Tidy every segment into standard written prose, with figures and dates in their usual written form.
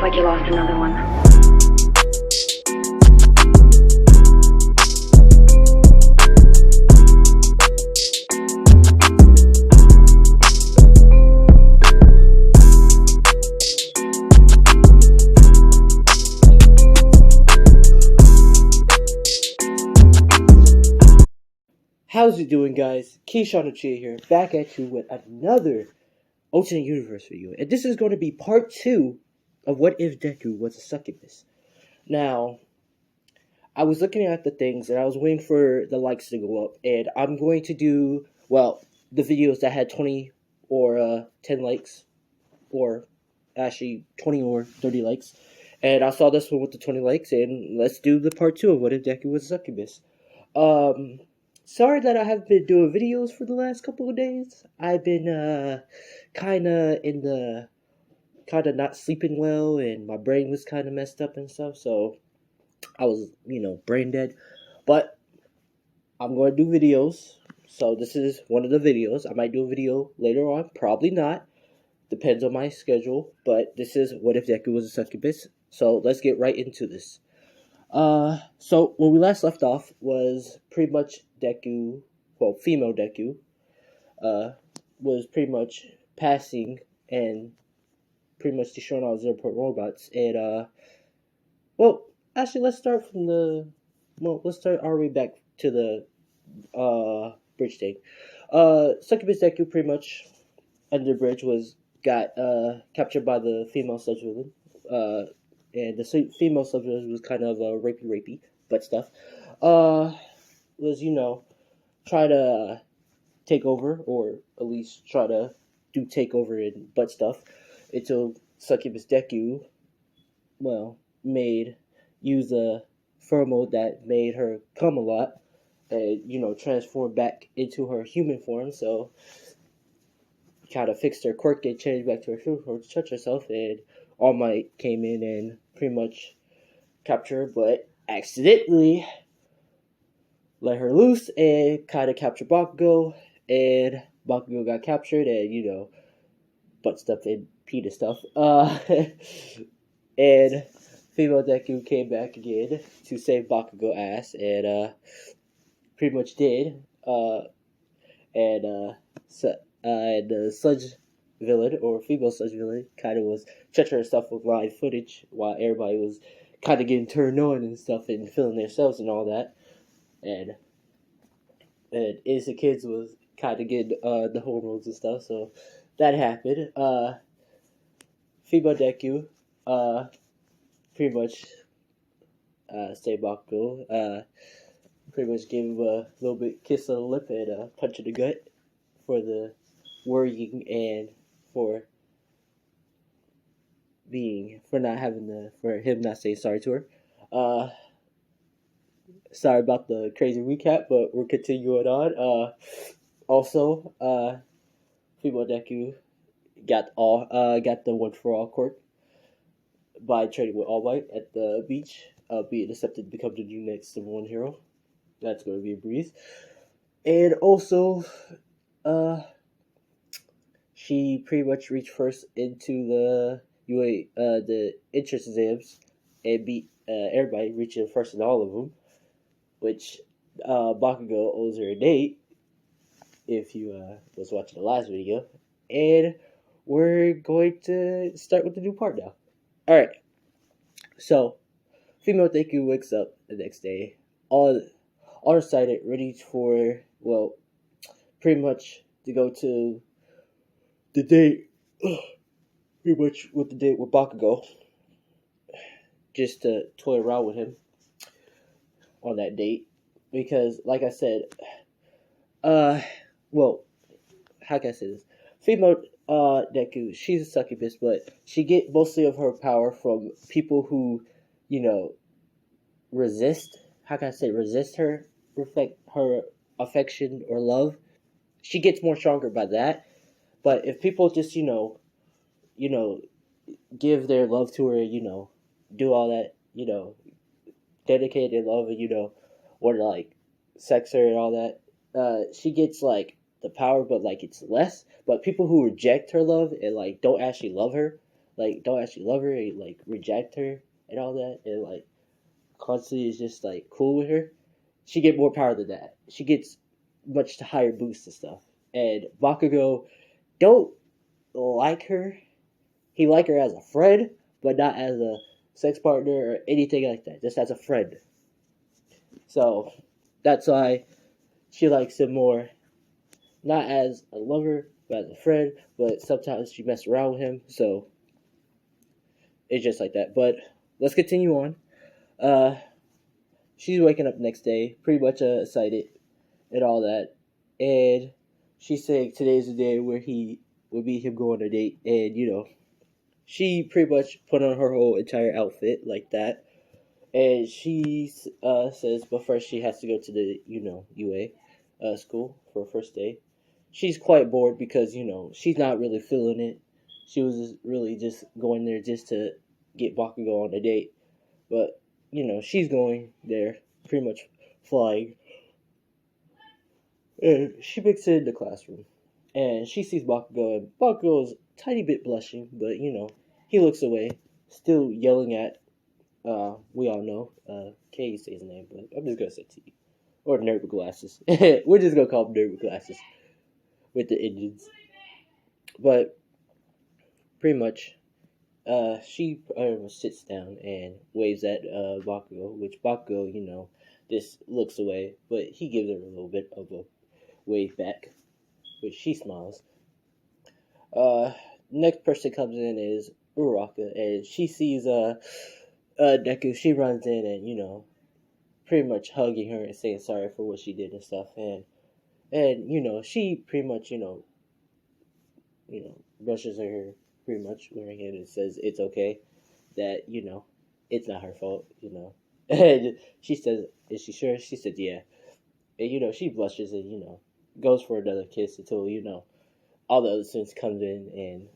like you lost another one. How's it doing, guys? Keyshawn Ochia here, back at you with another alternate universe video. And this is going to be part 2 of What If Deku Was a Succubus. Now, I was looking at the things and I was waiting for the likes to go up. And I'm going to do, well, the videos that had 20 or 10 likes. Or actually 20 or 30 likes. And I saw this one with the 20 likes. And let's do the part 2 of What If Deku Was a Succubus. Sorry that I haven't been doing videos for the last couple of days. I've been, kinda not sleeping well, and my brain was kinda messed up and stuff, so I was, brain dead. But I'm going to do videos, so this is one of the videos. I might do a video later on, probably not. Depends on my schedule, but this is What If Deku Was a Succubus, so let's get right into this. So when we last left off was pretty much Deku, well, female Deku, was pretty much passing and pretty much destroying all 0-point robots. And, well, actually, let's start our way back to the, bridge thing. Succubus Deku pretty much under the bridge got captured by the female sludge villain, and the female subject was kind of rapey butt stuff. Was try to take over, or at least try to do takeover and butt stuff, until Succubus Deku, well, use a pheromone that made her come a lot, and transform back into her human form. So kind of fixed her quirk and changed back to her human form to touch herself, and All Might came in and pretty much captured her, but accidentally let her loose and kind of captured Bakugo, and Bakugo got captured and, butt stuff and PETA stuff. And female Deku came back again to save Bakugo ass, and pretty much did. And the sludge villain, or female sludge villain, kind of was touching her stuff with live footage while everybody was kind of getting turned on and stuff and feeling themselves and all that. And Innocent Kids was kind of getting the hormones and stuff, so that happened. Female Deku pretty much saved Bakugo, pretty much gave him a little bit kiss on the lip and a punch in the gut for the worrying and for him not saying sorry to her. Sorry about the crazy recap, but we're continuing on. Also, female Deku got the one for all quirk by trading with All Might at the beach, being accepted to become the new next number 1 hero. That's going to be a breeze. And also, she pretty much reached first into the entrance exams and beat everybody, reaching first in all of them, which Bakugo owes her a date, if you was watching the last video. And we're going to start with the new part now. Alright, so female Deku wakes up the next day, all excited, ready for, well, pretty much to go to the date, pretty much with the date with Bakugo, just to toy around with him on that date, because, like I said, well, how can I say this? Female Deku, she's a succubus, but she get mostly of her power from people who, resist her, reflect her affection or love. She gets more stronger by that. But if people just, give their love to her, do all that, dedicate their love and, want to, sex her and all that, she gets, the power, but, it's less. But people who reject her love and, don't actually love her, like don't actually love her and like reject her and all that, and like constantly is just like cool with her, she get more power than that. She gets much higher boosts and stuff. And Bakugo don't like her. He like her as a friend, but not as a sex partner or anything like that. Just as a friend. So that's why she likes him more, not as a lover, but as a friend. But sometimes she messes around with him, so it's just like that. But let's continue on. Uh, she's waking up next day, pretty much excited and all that, and she's saying today's the day where he would be him going on a date, and she pretty much put on her whole entire outfit like that, and she says, but first she has to go to the UA school for her first day. She's quite bored because she's not really feeling it. She was really just going there just to get Bakugo on a date, but she's going there pretty much flying. And she makes it in the classroom, and she sees Bakugo, and Bakugo is a tiny bit blushing, but he looks away, still yelling at we all know K say his name, but I'm just gonna say T or Nerd with Glasses. We're just gonna call him Nerd with Glasses with the Indians, but pretty much she sits down and waves at Bakugo, which Bakugo just looks away, but he gives her a little bit of a wave back, which she smiles. Next person comes in is Uraraka, and she sees Deku. She runs in and pretty much hugging her and saying sorry for what she did and stuff, and she pretty much brushes her hair pretty much with her hand and says it's okay, that it's not her fault, and she says, is she sure? She said yeah, and she blushes and goes for another kiss until all the other students comes in, and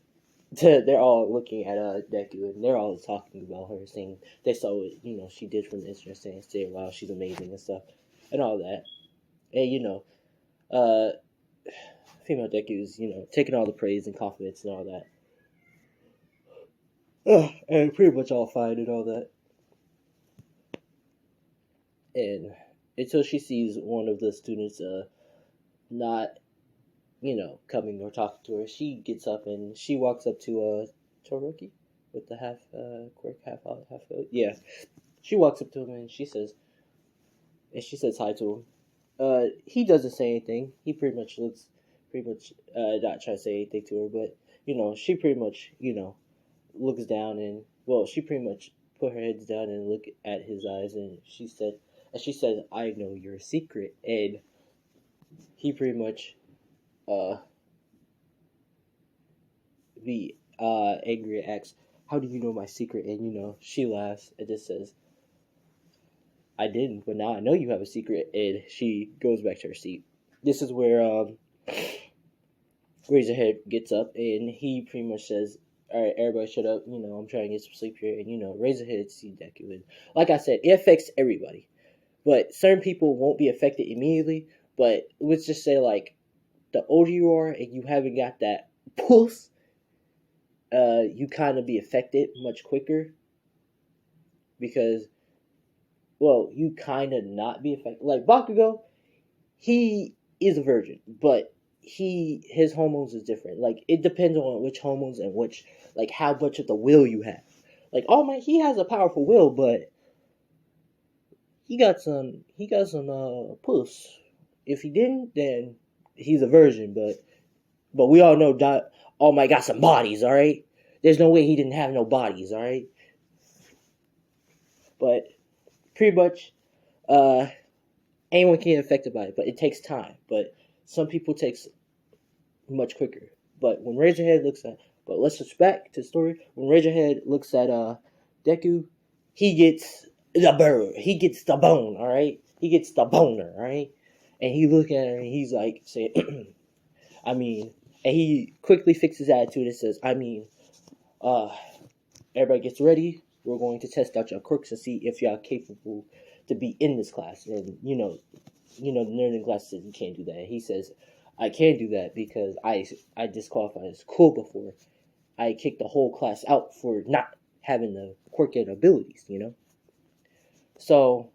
they're all looking at Deku, and they're all talking about her, saying they saw what she did from the internet, saying wow, she's amazing and stuff and all that. And uh female Deku's taking all the praise and compliments and all that. And pretty much all fine and all that. And until she sees one of the students not coming or talking to her, she gets up and she walks up to Toroki with the half quirk, half out, half out. Yeah. She walks up to him and she says hi to him. He doesn't say anything. He pretty much looks not trying to say anything to her, but she pretty much looks down, and well, she pretty much put her head down and look at his eyes, and she says, I know your secret. And he pretty much be angry and asks, how do you know my secret? And she laughs and just says, I didn't, but now I know you have a secret. And she goes back to her seat. This is where Razorhead gets up, and he pretty much says, alright, everybody shut up, I'm trying to get some sleep here. And Razorhead sees Deku, and like I said, it affects everybody, but certain people won't be affected immediately. But let's just say, like, the older you are and you haven't got that pulse, you kind of be affected much quicker, because, well, you kind of not be affected. Like Bakugo, he is a virgin, but his hormones is different. Like, it depends on which hormones and which, like, how much of the will you have. Like, All Might, he has a powerful will, but he got some puss. If he didn't, then he's a virgin. But we all know All Might got some bodies, all right? There's no way he didn't have no bodies, all right? But pretty much, anyone can get affected by it, but it takes time. But some people takes much quicker. But when Razorhead looks at, but let's just back to the story. When Razorhead looks at Deku, he gets the bird. He gets the bone, all right? He gets the boner, all right? And he look at her and he's like, saying, I mean, and he quickly fixes his attitude and says, I mean, everybody gets ready. We're going to test out your quirks and see if y'all capable to be in this class. And the nerd in class says you can't do that. He says, I can't do that because I disqualified as cool before. I kicked the whole class out for not having the quirky abilities, So,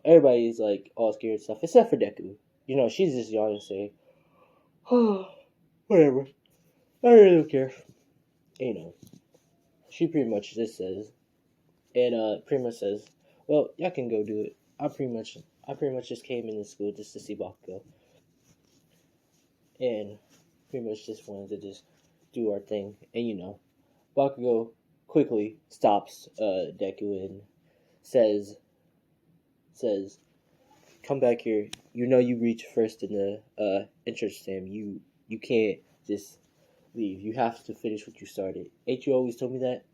everybody's like all scared and stuff, except for Deku. She's just yawning and saying, oh, whatever. I really don't care. She pretty much just says, and pretty much says, well, y'all can go do it. I pretty much just came into school just to see Bakugo. And pretty much just wanted to just do our thing. And Bakugo quickly stops Deku and says, come back here. You reach first in the entrance exam. You can't just leave. You have to finish what you started. Ain't you always told me that?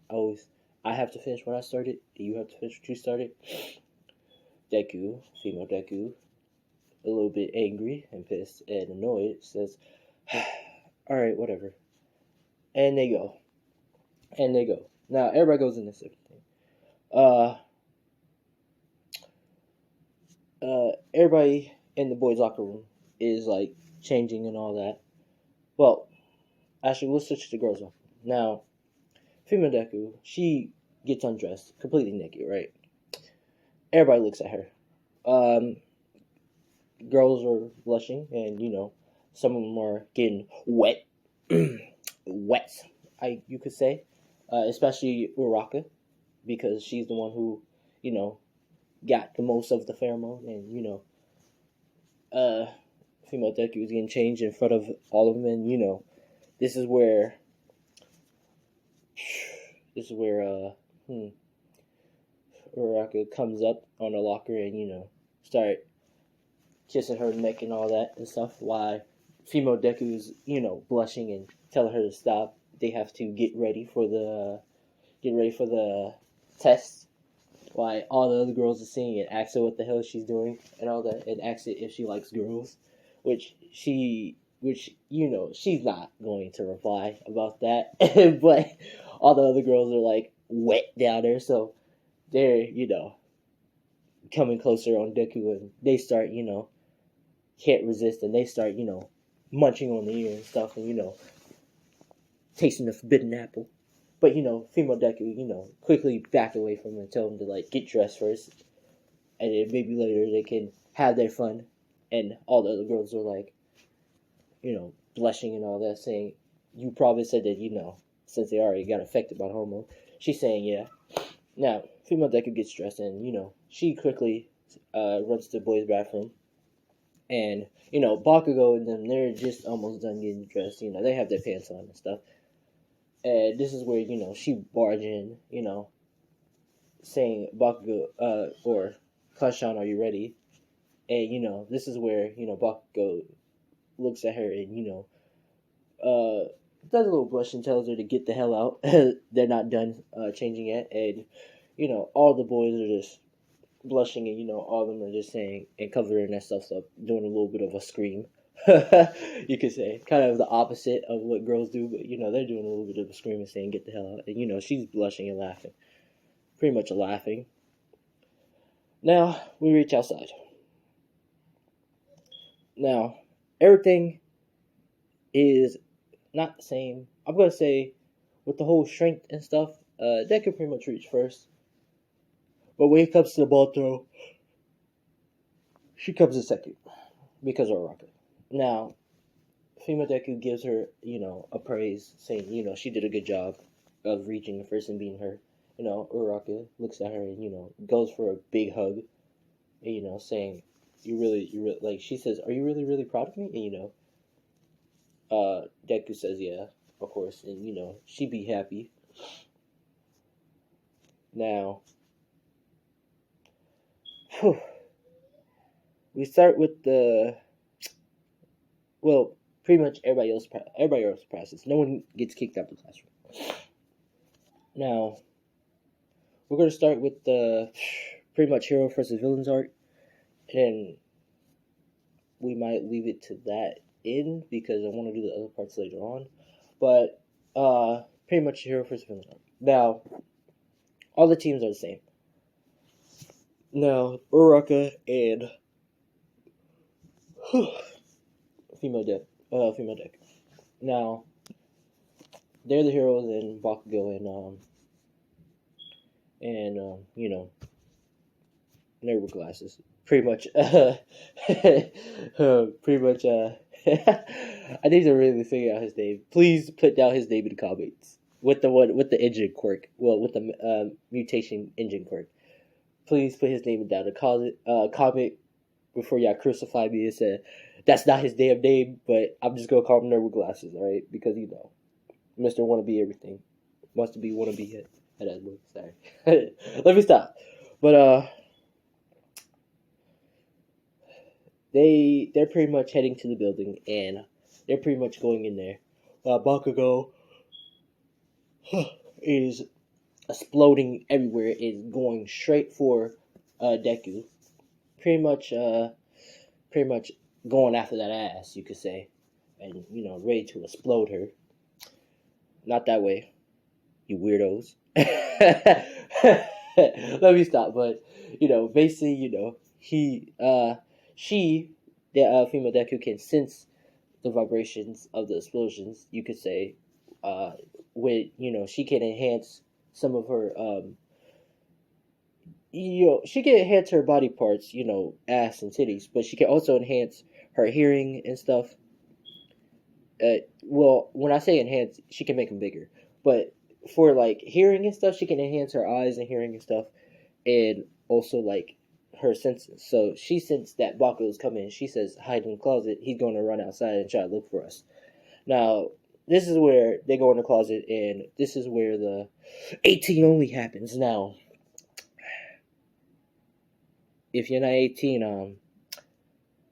I have to finish what I started, and you have to finish what you started. Deku, female Deku, a little bit angry and pissed and annoyed, says, alright, whatever. And they go. Now, everybody goes in this thing. Everybody in the boys' locker room is, like, changing and all that. Well, actually, let's switch to the girls' locker room. Now, female Deku, she gets undressed, completely naked, right? Everybody looks at her. Girls are blushing, and, some of them are getting wet. You could say. Especially Uraka, because she's the one who, got the most of the pheromone, and, female Deku is getting changed in front of all of them, and, this is where Uraka comes up on her locker and, start kissing her neck and all that and stuff, while female Deku is, blushing and telling her to stop. They have to get ready for the test, while all the other girls are seeing it, ask her what the hell she's doing and all that, and ask her if she likes girls, which she's not going to reply about that. But all the other girls are like wet down there, so they're, coming closer on Deku, and they start, can't resist, and they start, munching on the ear and stuff, and, tasting the forbidden apple. But, female Deku, quickly back away from him and tell him to, like, get dressed first, and then maybe later they can have their fun. And all the other girls are like, blushing and all that, saying, you probably said that, since they already got affected by the hormone. She's saying, yeah. Now, female Deku gets dressed, and, she quickly runs to the boys' bathroom. And, Bakugo and them, they're just almost done getting dressed. They have their pants on and stuff. And this is where, she barges in, saying, Bakugo, or Kashan, are you ready? And, this is where, Bakugo looks at her and, does a little blush and tells her to get the hell out. They're not done changing yet. And, all the boys are just blushing, and, all of them are just saying and covering their stuff up, doing a little bit of a scream. You could say kind of the opposite of what girls do, but they're doing a little bit of a scream and saying get the hell out, and she's blushing and laughing, pretty much laughing. Now we reach outside. Now everything is not the same. I'm gonna say with the whole strength and stuff, that could pretty much reach first, but when it comes to the ball throw, she comes in second because of Rocket. Now, female Deku gives her, a praise, saying, she did a good job of reaching first and beating her. Uraka looks at her and, goes for a big hug, and, saying, you really, like, she says, are you really, really proud of me? And, Deku says, yeah, of course, and, she'd be happy. Now, we start with pretty much everybody else passes. No one gets kicked out of the classroom. Now, we're going to start with the pretty much hero versus villains arc, and we might leave it to that in because I want to do the other parts later on. But pretty much hero versus villains arc. Now, all the teams are the same. Now, Uraka and female deck. Now, they're the heroes in Bakugo and nerd glasses. Pretty much, pretty much. I need to really figure out his name. Please put down his name in the comments with the one with the engine quirk. Well, with the mutation engine quirk. Please put his name down. Comment before y'all crucify me and say that's not his damn name. But I'm just gonna call him nerd glasses, all right? Because Mister Wanna Be Everything wants to be wanna be it. Sorry. Let me stop. But they're pretty much heading to the building and they're pretty much going in there. Bakugo is exploding everywhere, is going straight for Deku. Pretty much going after that ass, you could say. And ready to explode her. Not that way, you weirdos. Let me stop, but basically, she, the female Deku, can sense the vibrations of the explosions. You could say, with she can enhance some of her, she can enhance her body parts, ass and titties, but she can also enhance her hearing and stuff. Well, when I say enhance, she can make them bigger, but for like hearing and stuff, she can enhance her eyes and hearing and stuff, and also like her senses. So she sensed that Bakugo's coming. She says, hide in the closet. He's going to run outside and try to look for us. Now, this is where they go in the closet, and this is where the 18 only happens. Now, if you're not 18,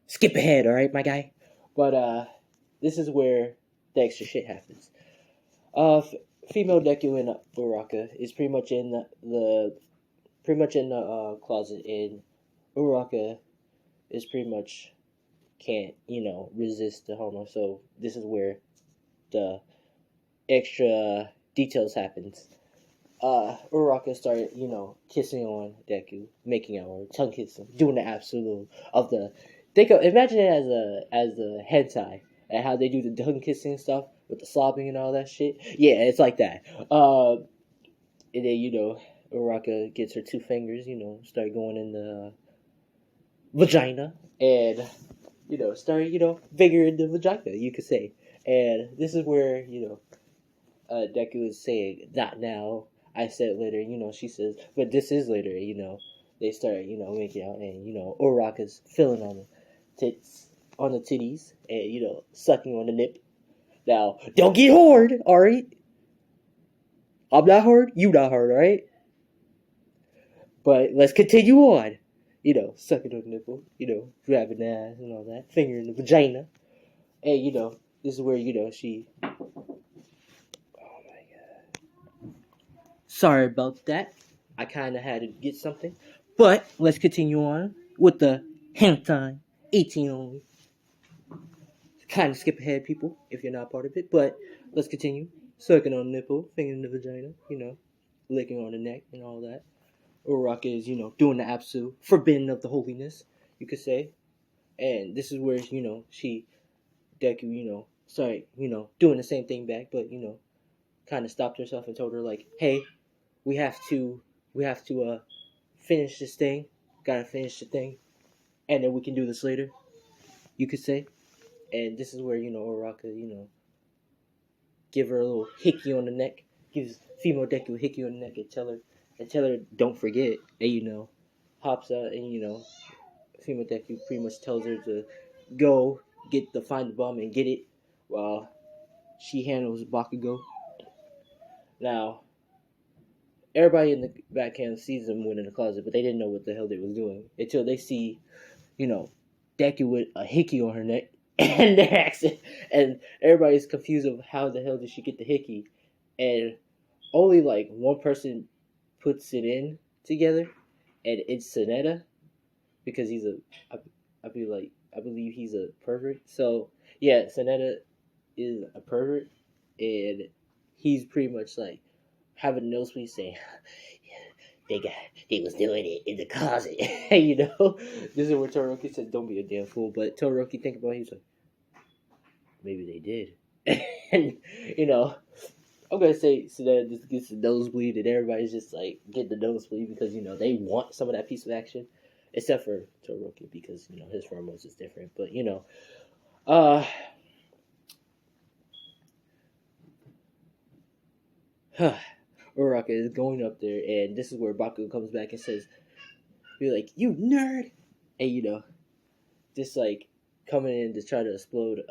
skip ahead, all right, my guy? But this is where the extra shit happens. Female Deku and Uraka is pretty much in the closet, and Uraka is pretty much can't resist the homo. So this is where the extra details happens. Uraka started kissing on Deku, making out, tongue kissing, doing the absolute of the. Imagine it as a hentai and how they do the tongue kissing stuff with the sobbing and all that shit. Yeah, it's like that. And then Uraka gets her two fingers, start going in the vagina, and start fingering the vagina, you could say. And this is where Deku is saying, "Not now." I said later. She says, "But this is later." They start making out, and Uraka's feeling on the tits, on the titties, and sucking on the nip. Now, don't get hard, alright? I'm not hard, you not hard, alright? But let's continue on. Sucking on the nipple, grabbing the ass and all that, fingering the vagina. And, this is where, she... Oh my god. Sorry about that. I kind of had to get something. But, let's continue on with the hentai 18 only. Kind of skip ahead, people, if you're not part of it. But, let's continue. Sucking on the nipple, fingering the vagina, licking on the neck and all that. Uraka is, doing the absolute forbidden of the holiness, you could say. And this is where, Deku, started, doing the same thing back, but, kind of stopped herself and told her, like, hey, we have to finish this thing. Gotta finish the thing. And then we can do this later, you could say. And this is where, Uraka, give her a little hickey on the neck, gives female Deku a hickey on the neck and tell her don't forget, and hops out, and female Deku pretty much tells her to go find the bomb and get it while she handles Bakugo. Now, everybody in the back camp sees them in the closet, but they didn't know what the hell they was doing until they see, Deku with a hickey on her neck, and they're asking, and everybody's confused of how the hell did she get the hickey, and only like one person puts it in together, and it's Sonetta, because he's I believe he's a pervert. So yeah, Sonetta is a pervert, and he's pretty much like having a nosebleed saying, they was doing it in the closet. This is where Todoroki said, "Don't be a damn fool." But Todoroki he's like, maybe they did. And I'm gonna say so that this gets the nosebleed and everybody's just like getting the nosebleed because they want some of that piece of action, except for Toroki because his pheromones is different. But uh, Uraraka is going up there, and this is where Bakugo comes back and says, "You're like you nerd," and just like coming in to try to explode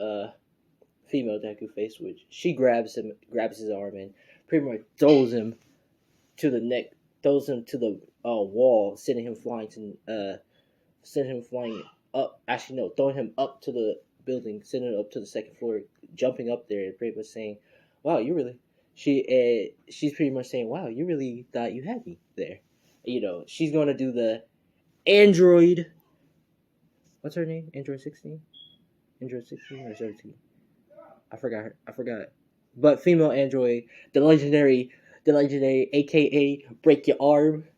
female Deku face, which she grabs his arm, and pretty much throws him to the neck, throws him to the wall, sending him flying up. Actually, no, throwing him up to the building, sending him up to the second floor, jumping up there, and pretty much saying, "Wow, you really." She's pretty much saying, "Wow, you really thought you had me there." She's gonna do the Android. What's her name? Android 16? Android 16 or 17? I forgot her. I forgot. But female android, the legendary, aka break your arm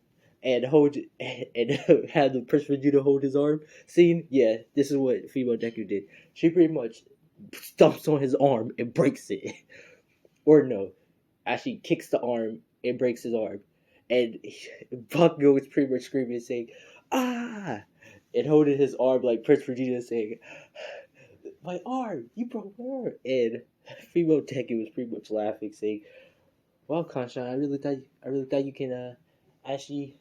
and hold and have the person you to hold his arm scene. Yeah, this is what female Deku did. She pretty much stomps on his arm and breaks it, or no, actually kicks the arm and breaks his arm, and Bakugo is pretty much screaming and saying, "Ah!" and holding his arm like Prince Vegeta saying, "My arm, you broke my arm," and female Deku was pretty much laughing, saying, "Well, Kanshan, I really thought you can actually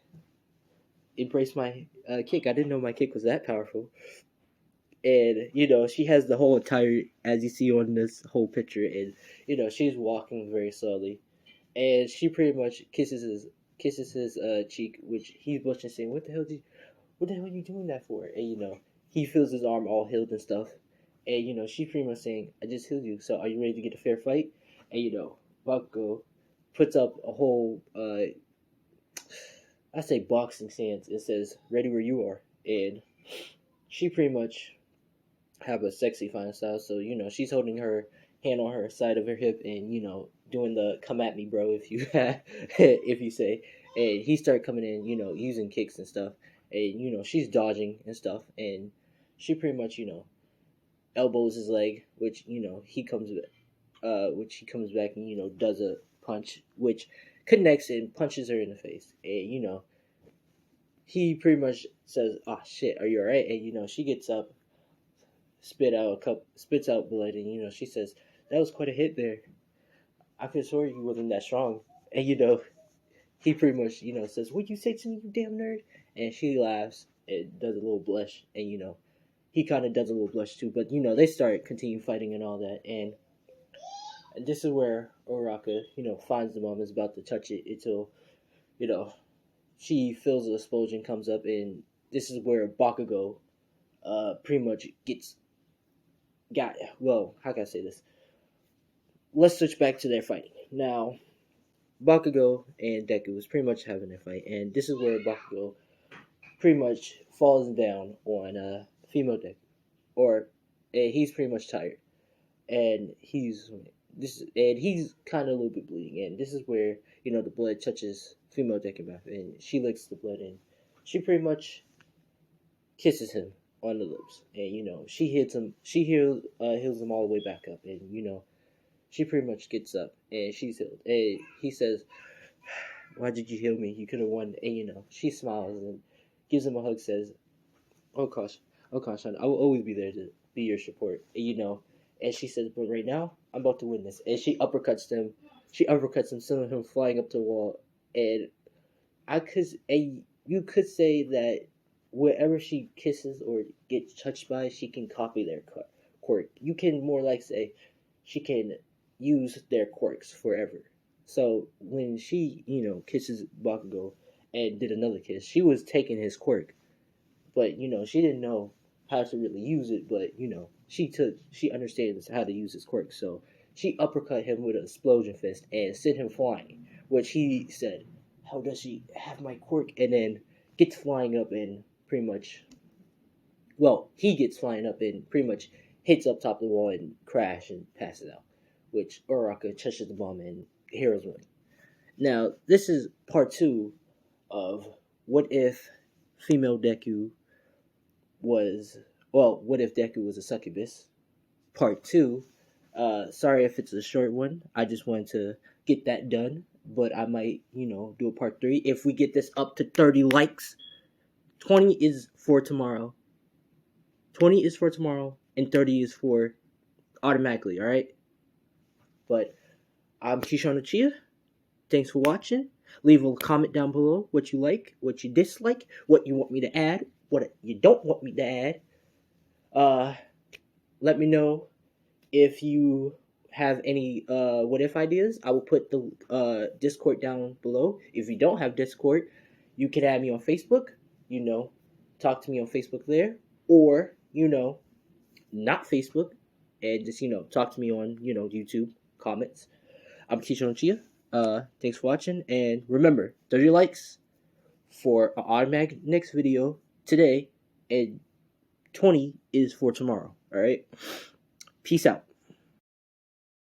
embrace my kick. I didn't know my kick was that powerful." And she has the whole entire, as you see on this whole picture, and she's walking very slowly, and she pretty much kisses his cheek, which he's blushing, saying, what the hell are you doing that for?" And he feels his arm all healed and stuff, and she pretty much saying, "I just healed you, so are you ready to get a fair fight?" And Bakugo puts up a whole I say boxing stance. It says, "Ready where you are," and she pretty much have a sexy fine style. So she's holding her hand on her side of her hip, and doing the "come at me, bro," if you if you say. And he started coming in, using kicks and stuff, and she's dodging and stuff, and she pretty much elbows his leg, which he comes back and does a punch, which connects and punches her in the face, and he pretty much says, "Ah, shit, are you alright?" And she gets up, spits out blood, and she says, "That was quite a hit there. I could have sworn you wasn't that strong." And he pretty much says, "What'd you say to me, you damn nerd?" And she laughs and does a little blush, and he kind of does a little blush too. But they continue fighting and all that, and this is where Uraraka finds the mom, is about to touch it until you know she feels the explosion comes up, and this is where Bakugo pretty much got, well, how can I say this? Let's switch back to their fighting. Now, Bakugo and Deku was pretty much having their fight, and this is where Bakugo pretty much falls down on female Deku, or he's pretty much tired, and he's kind of a little bit bleeding, and this is where the blood touches female Deku mouth, and she licks the blood, and she pretty much kisses him on the lips, and she hits him, heals him all the way back up, and she pretty much gets up and she's healed, and he says, "Why did you heal me? You could have won." And she smiles and gives him a hug, says, "Oh gosh, son, I will always be there to be your support." And she says, "But right now, I'm about to win this." And she uppercuts him. Sending him flying up to the wall. And you could say that wherever she kisses or gets touched by, she can copy their quirk. You can more like say she can use their quirks forever. So when she, kisses Bakugo and did another kiss, she was taking his quirk, but she didn't know how to really use it. But she understands how to use his quirk, so she uppercut him with an explosion fist and sent him flying. Which he said, "How does she have my quirk?" And then gets flying up and pretty much, well, he gets flying up and pretty much hits up top of the wall and crash and passes out. Which Uraraka touches the bomb and heroes win. Now, this is part 2 of what if female Deku what if Deku was a succubus? Part 2 Sorry if it's a short one. I just wanted to get that done. But I might, do a part 3. If we get this up to 30 likes, 20 is for tomorrow. 20 is for tomorrow, and 30 is for automatically, alright? But I'm Keyshawn Achia. Thanks for watching. Leave a comment down below what you like, what you dislike, what you want me to add, what you don't want me to add. Let me know if you have any what if ideas. I will put the Discord down below. If you don't have Discord, you can add me on Facebook. Talk to me on Facebook there, or not Facebook, and just talk to me on YouTube comments. I'm Keyshawn Chia. Thanks for watching, and remember, 30 likes for an automatic next video today, and 20 is for tomorrow. All right, peace out.